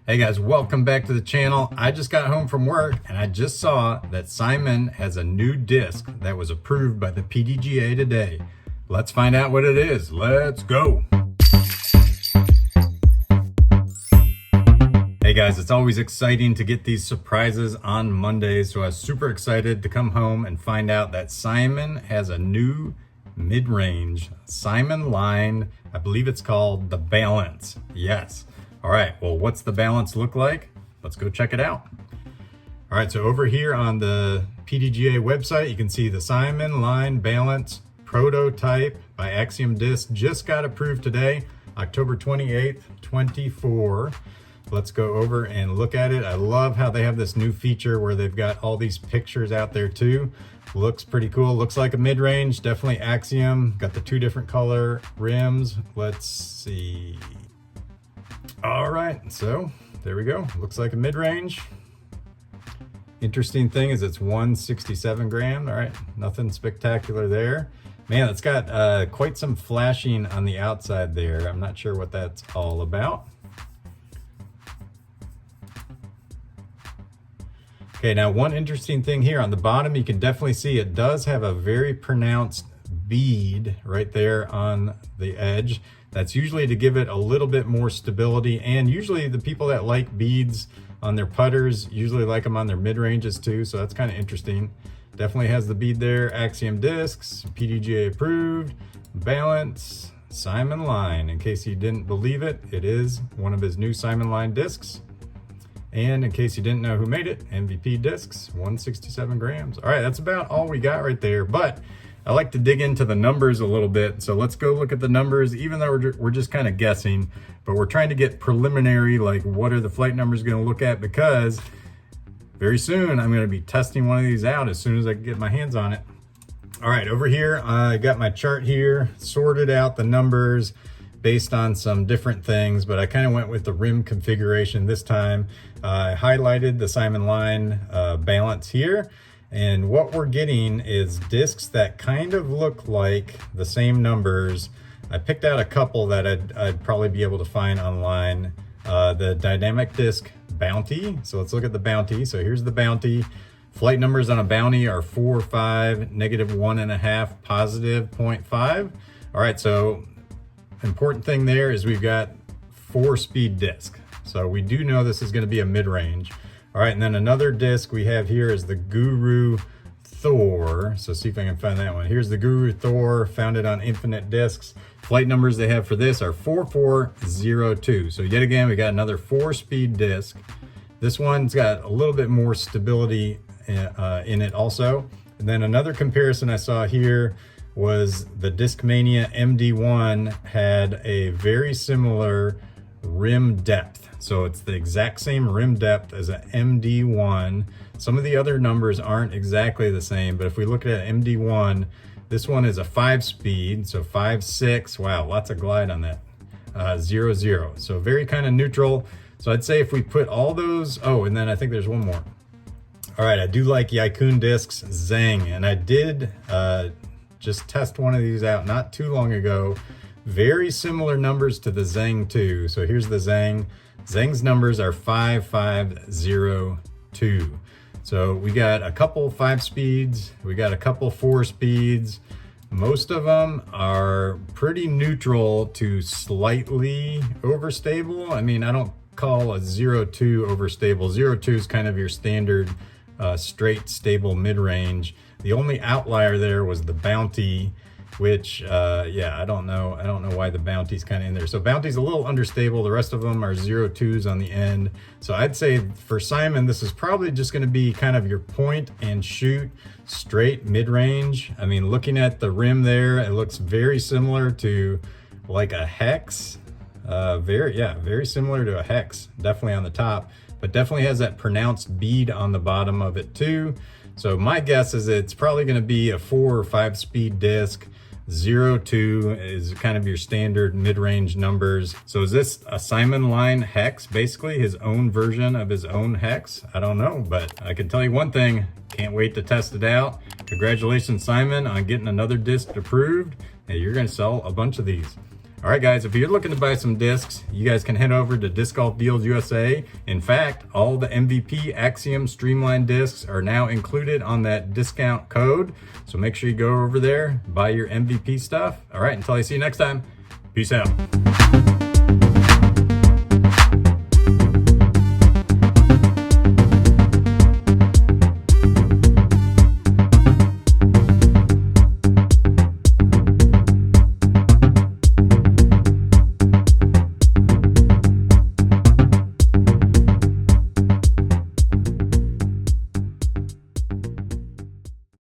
Hey guys, welcome back to the channel. I just got home from work and I just saw that Simon has a new disc that was approved by the PDGA today. Let's find out what it is. Let's go. Hey guys, it's always exciting to get these surprises on Mondays, so I was super excited to come home and find out that Simon has a new mid-range Simonline. I believe it's called the Balance. Yes. All right, well, what's the Balance look like? Let's go check it out. All right, so over here on the PDGA website, you can see the Simonline Balance prototype by Axiom Disc just got approved today, October 28th, 24. Let's go over and look at it. I love how they have this new feature where they've got all these pictures out there too. Looks pretty cool. Looks like a mid-range, definitely Axiom. Got the two different color rims. Let's see. All right, so there we go. Looks like a mid-range. Interesting thing is it's 167 gram. All right, nothing spectacular there. Man, it's got quite some flashing on the outside there. I'm not sure what that's all about. Okay, now one interesting thing here on the bottom, you can definitely see it does have a very pronounced bead right there on the edge. That's usually to give it a little bit more stability, and usually the people that like beads on their putters usually like them on their mid-ranges too, so that's kind of interesting. Definitely has the bead there. Axiom discs, PDGA approved, Balance, Simonline. In case you didn't believe it, it is one of his new Simonline discs. And in case you didn't know who made it, MVP discs, 167 grams. All right, that's about all we got right there, but I like to dig into the numbers a little bit. So let's go look at the numbers, even though we're just kind of guessing, but we're trying to get preliminary, like what are the flight numbers going to look at, because very soon I'm going to be testing one of these out as soon as I can get my hands on it. All right, over here, I got my chart here, sorted out the numbers based on some different things, but I kind of went with the rim configuration this time. I highlighted the Simonline Balance here, and what we're getting is discs that kind of look like the same numbers. I picked out a couple that I'd probably be able to find online. The Dynamic Disc Bounty, so let's look at the Bounty. So here's the Bounty. Flight numbers on a Bounty are 4, 5, -1.5, positive 0.5. All right, so important thing there is we've got 4-speed disc. So we do know this is going to be a mid-range. All right, and then another disc we have here is the Guru Thor. So see if I can find that one. Here's the Guru Thor, found it on Infinite Discs. Flight numbers they have for this are 4402. So yet again, we got another 4-speed disc. This one's got a little bit more stability in it also. And then another comparison I saw here was the Discmania MD1 had a very similar rim depth. So it's the exact same rim depth as an MD1. Some of the other numbers aren't exactly the same, but if we look at MD1, this one is a 5-speed, so 5.6. Wow, lots of glide on that. 0.0. So very kind of neutral. So I'd say if we put all those, oh, and then I think there's one more. All right, I do like Yaikun Discs Zhang, and I did just test one of these out not too long ago. Very similar numbers to the Zhang 2. So here's the Zhang. Zhang's numbers are 5502. So we got a couple 5-speeds, we got a couple 4-speeds. Most of them are pretty neutral to slightly overstable. I mean, I don't call a 0.2 overstable. 0.2 is kind of your standard straight stable mid-range. The only outlier there was the Bounty, which, yeah, I don't know why the Bounty's kind of in there. So Bounty's a little understable. The rest of them are 0.2s on the end. So I'd say for Simon, this is probably just going to be kind of your point and shoot straight mid-range. I mean, looking at the rim there, it looks very similar to like a Hex. Very similar to a Hex, definitely on the top, but definitely has that pronounced bead on the bottom of it too. So my guess is it's probably going to be a 4 or 5-speed disc. 0.2 is kind of your standard mid-range numbers. So is this a Simonline Hex, basically his own version of his own Hex? I don't know, but I can tell you one thing, can't wait to test it out. Congratulations, Simon, on getting another disc approved. Hey, you're gonna sell a bunch of these. All right, guys, if you're looking to buy some discs, you guys can head over to Disc Golf Deals USA. In fact, all the MVP Axiom Streamline discs are now included on that discount code. So make sure you go over there, buy your MVP stuff. All right, until I see you next time, peace out.